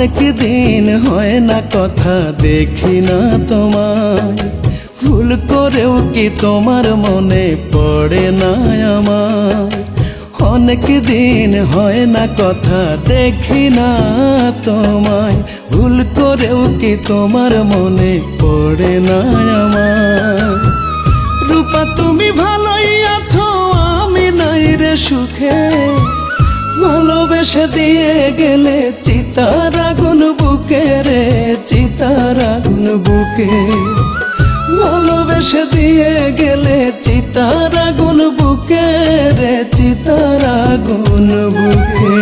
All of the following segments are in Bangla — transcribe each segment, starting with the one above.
অনেক দিন হয় না কথা দেখি না তোমায়, ভুল করেও কি তোমার মনে পড়ে না আমার। অনেক দিন হয় না কথা দেখি না তোমায়, ভুল করেও কি তোমার মনে পড়ে না আমার। রূপা তুমি ভালোই আছো, আমি নাই রে সুখে, ভালোবেসে দিয়ে গেলে চিতার আগুন বুকে রে, চিতার আগুন বুকে। ভালোবেসে দিয়ে গেলে চিতার আগুন বুকে রে, চিতার আগুন বুকে।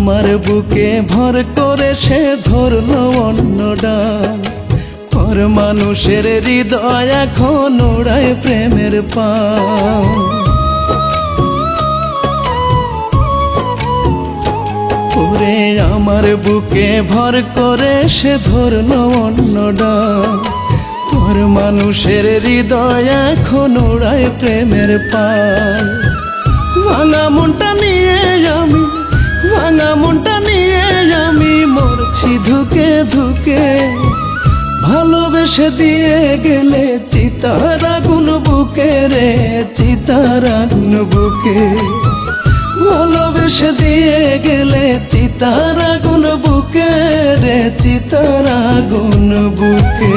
আমার বুকে ভর করে সে ধরলো অন্য ডাল, পর মানুষের হৃদয় এখন ওড়ায় প্রেমের পাল। ওরে আমার বুকে ভর করে সে ধরলো অন্য ডাল, পর মানুষের হৃদয় এখন ওড়ায় প্রেমের পাল। ভাঙা মনটা নিয়ে আমি, ভাঙা মনটা নিয়ে আমি মরছি ধুকে ধুকে। ভালোবেসে দিয়ে গেলে চিতার আগুন বুকে রে, চিতার আগুন বুকে। ভালোবেসে দিয়ে গেলে চিতার আগুন বুকে রে, চিতার আগুন বুকে।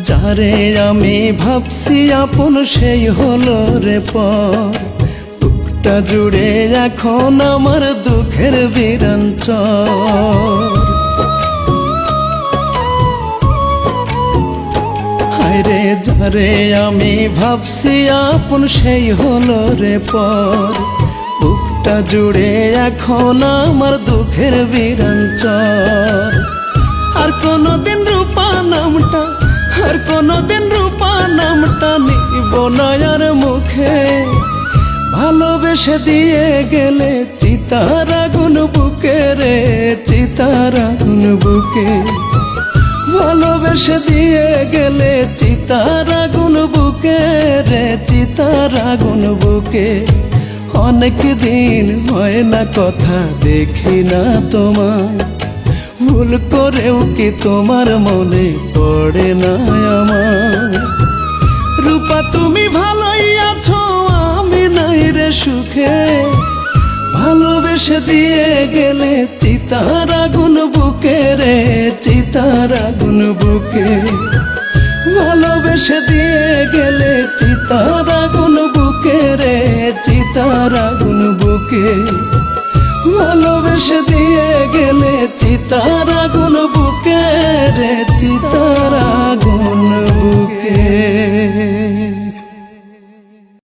যারে আমি ভাবছি আপন সেই হলো রে পর, বুকটা জুড়ে এখন আমার দুঃখের বিরাঞ্চর। হায়রে যারে আমি ভাবছি আপন সেই হলো রে পর, বুকটা জুড়ে এখন আমার দুঃখের বিরাঞ্চর। আর কোনদিন রূপা নামটা, আর কোনদিন রূপা নামটা নিব না আর মুখে। ভালোবেসে দিয়ে গেলে চিতার আগুন বুকে রে, চিতার আগুন বুকে। ভালোবেসে দিয়ে গেলে চিতার আগুন বুকে রে, চিতার আগুন বুকে। অনেক দিন হয় না কথা দেখি না তোমায়, ভুল করেও কি তোমার মনে পড়ে না আমার। রূপা তুমি ভালোই আছো, আমি নাই রে সুখে, ভালোবেসে দিয়ে গেলে চিতার আগুন বুকে রে, চিতার আগুন বুকে। ভালোবেসে দিয়ে গেলে চিতার আগুন বুকে রে, চিতার আগুন বুকে। ভালোবেসে দিয়ে গেলে চিতার আগুন বুকে রে, চিতার